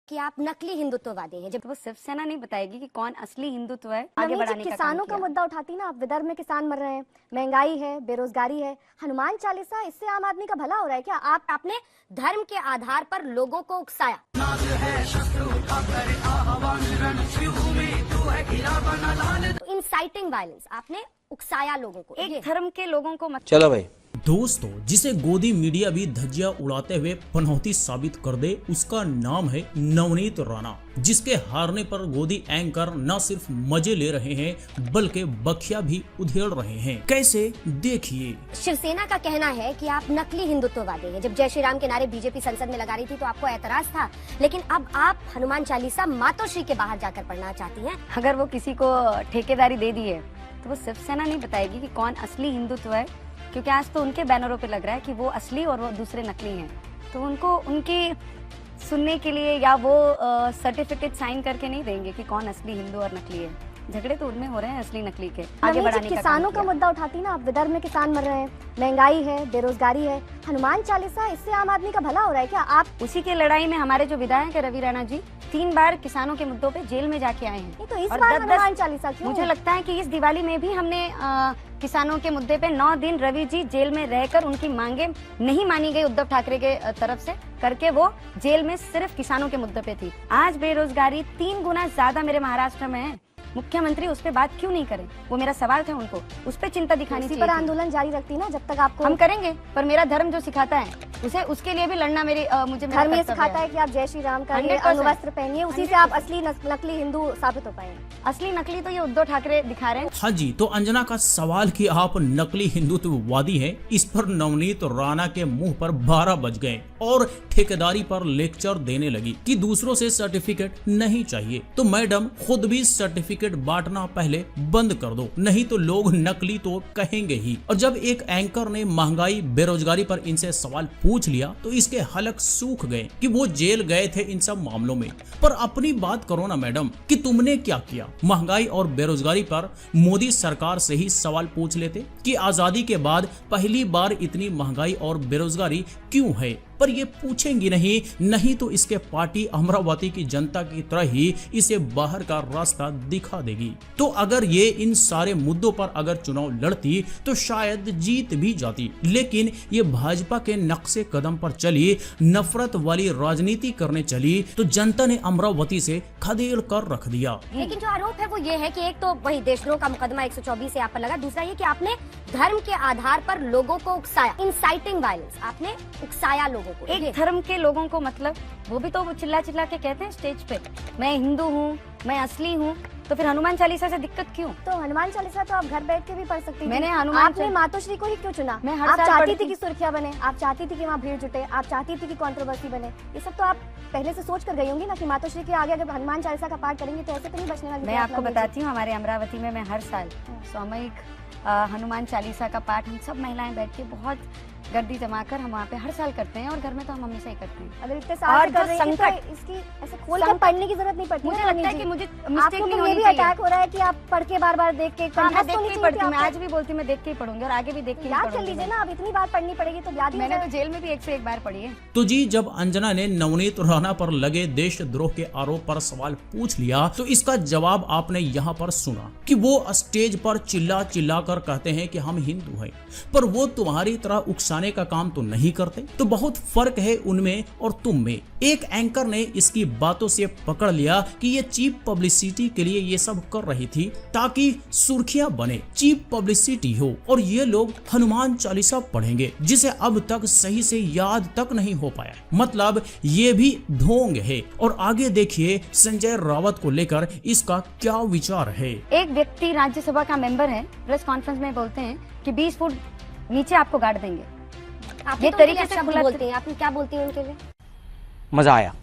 कि आप नकली हिंदुत्ववादी हैं। जब वो शिवसेना नहीं बताएगी कि कौन असली हिंदुत्व है आगे नवीन जी, बढ़ाने का किसानों काम का मुद्दा उठाती ना, आप विदर्भ में किसान मर रहे हैं, महंगाई है, बेरोजगारी है, हनुमान चालीसा, इससे आम आदमी का भला हो रहा है क्या? आपने धर्म के आधार पर लोगों को उकसाया। तो इंसाइटिंग वायलेंस, आपने उकसाया लोगों को, एक धर्म के लोगों को मत। चलो भाई दोस्तों, जिसे गोदी मीडिया भी धज्जियां उड़ाते हुए पनौती साबित कर दे, उसका नाम है नवनीत राणा, जिसके हारने पर गोदी एंकर न सिर्फ मजे ले रहे हैं बल्कि बखिया भी उधेड़ रहे हैं। कैसे, देखिए। शिवसेना का कहना है कि आप नकली हिंदुत्ववादी हैं। जब जय श्री राम के नारे बीजेपी संसद में लगा रही थी तो आपको ऐतराज था, लेकिन अब आप हनुमान चालीसा मातोश्री के बाहर जाकर पढ़ना चाहती हैं। अगर वो किसी को ठेकेदारी दे दी है तो वो शिवसेना नहीं बताएगी कि कौन असली हिंदुत्व है, क्योंकि आज तो उनके बैनरों पे लग रहा है कि वो असली और वो दूसरे नकली हैं। तो उनको उनकी सुनने के लिए या वो सर्टिफिकेट साइन करके नहीं देंगे कि कौन असली हिंदू और नकली है। झगड़े तो उनमें हो रहे हैं असली नकली के आगे बढ़ाने का। किसानों का मुद्दा उठाती ना, आप विदर्भ में किसान मर रहे हैं, महंगाई है, बेरोजगारी है, हनुमान चालीसा, इससे आम आदमी का भला हो रहा है क्या? आप उसी की लड़ाई में हमारे जो विधायक है रवि राणा जी 3 बार किसानों के मुद्दों पे जेल में जाके आए हैं। तो इस बार हनुमान चालीसा क्यों? मुझे लगता है कि इस दिवाली में भी हमने किसानों के मुद्दे पे 9 दिन रवि जी जेल में रहकर उनकी मांगे नहीं मानी गई उद्धव ठाकरे के तरफ से करके वो जेल में सिर्फ किसानों के मुद्दे पे थी। आज बेरोजगारी 3 गुना ज्यादा मेरे महाराष्ट्र में है। मुख्यमंत्री उस पे बात क्यों नहीं करें? वो मेरा सवाल था, उनको उस पे चिंता दिखानी चाहिए। पर आंदोलन जारी रखती ना जब तक आपको। हम करेंगे, पर मेरा धर्म जो सिखाता है उसके लिए भी लड़ना मुझे धर्म ये सिखाता है कि आप जय श्री राम का अणुवस्त्र पहनिए, उसी से आप असली नकली हिंदू साबित हो पाएंगे। असली नकली तो ये उद्धव ठाकरे दिखा रहे हैं। हाँ जी, तो अंजना का सवाल कि आप नकली हिंदुत्ववादी हैं, इस पर नवनीत राणा के मुंह पर 12 बज गए और ठेकेदारी पर लेक्चर देने लगी कि दूसरों से सर्टिफिकेट नहीं चाहिए, तो मैडम खुद भी सर्टिफिकेट बांटना पहले बंद कर दो, नहीं तो लोग नकली तो कहेंगे ही। और जब एक एंकर ने महंगाई बेरोजगारी पर इनसे सवाल पूछ लिया तो इसके हलक सूख गए कि वो जेल गए थे इन सब मामलों में। पर अपनी बात करो ना मैडम कि तुमने क्या किया। महंगाई और बेरोजगारी पर मोदी सरकार से ही सवाल पूछ लेते कि आजादी के बाद पहली बार इतनी महंगाई और बेरोजगारी क्यों है, पर ये पूछेंगी नहीं तो इसके पार्टी अमरावती की जनता की तरह ही इसे बाहर का रास्ता दिखा देगी। तो अगर ये इन सारे मुद्दों पर अगर चुनाव लड़ती तो शायद जीत भी जाती, लेकिन ये भाजपा के नक्शे कदम पर चली, नफरत वाली राजनीति करने चली, तो जनता ने अमरावती से खदेड़ कर रख दिया। लेकिन जो आरोप है वो ये है कि एक तो वही देशद्रोह का मुकदमा 124 से आप पर लगा, दूसरा ये कि आपने धर्म के आधार पर लोगों को उकसाया, इंसाइटिंग वायलेंस, आपने उकसाया लोगों को। एक धर्म के लोगों को मतलब वो भी तो चिल्ला चिल्ला के कहते हैं स्टेज पे, मैं हिंदू हूँ, मैं असली हूँ, तो फिर हनुमान चालीसा से दिक्कत क्यों? तो हनुमान चालीसा तो आप घर बैठ के भी पढ़ सकती थी। मैंने आपने मातोश्री को ही क्यों चुना? मैं आप चाहती थी कि सुर्खियां बने, आप चाहती थी कि वहाँ भीड़ जुटे, आप चाहती थी कि कंट्रोवर्सी बने। ये सब तो आप पहले से सोच कर गई होंगी ना कि मातोश्री के आगे अगर हनुमान चालीसा का पाठ करेंगे तो ऐसे तो नहीं बचने वाली। मैं आपको बताती हूँ, हमारे अमरावती में मैं हर साल सामूहिक हनुमान चालीसा का पाठ हम सब महिलाएं बैठ के बहुत गर्दी जमाकर हम वहाँ पे हर साल करते हैं, और घर में तो हम हमेशा ही करते हैं। अगर इतने साल कर रही हैं तो इसकी ऐसे खोल कर पढ़ने की जरूरत नहीं पड़ती। मुझे लगता है कि मुझे मिस्टेक नहीं होनी चाहिए। अटैक हो रहा है कि आप पढ़ के बार देख के पढ़ती हूँ। मैं आज भी बोलती हूँ मैं देख के ही पढ़ूंगी और आगे भी देख के याद कर लीजिए ना। अब इतनी बार पढ़नी पड़ेगी तो याद। मैंने तो जेल में भी 1 से 1 बार पढ़ी है। तो जी, जब अंजना ने नवनीत राणा पर लगे देशद्रोह के आरोप पर सवाल पूछ लिया तो इसका जवाब आपने यहाँ पर सुना कि वो स्टेज पर चिल्ला चिल्ला कर कहते हैं कि हम हिंदू हैं, पर वो तुम्हारी तरह उकसाने का काम तो नहीं करते। तो बहुत फर्क है उनमें और तुम में। एक एंकर ने इसकी बातों से पकड़ लिया कि ये चीप पब्लिसिटी के लिए ये सब कर रही थी ताकि सुर्खियां बने, चीप पब्लिसिटी हो, और ये लोग हनुमान चालीसा पढ़ेंगे जिसे अब तक सही से याद तक नहीं हो पाया। मतलब ये भी ढोंग है। और आगे देखिए संजय रावत को लेकर इसका क्या विचार है। एक व्यक्ति राज्यसभा का मेंबर है, प्रेस कॉन्फ्रेंस में बोलते हैं कि 20 फुट नीचे आपको गाड़ देंगे। ये तरीके से बोलते हैं, आप क्या बोलती हैं उनके लिए? मजा आया।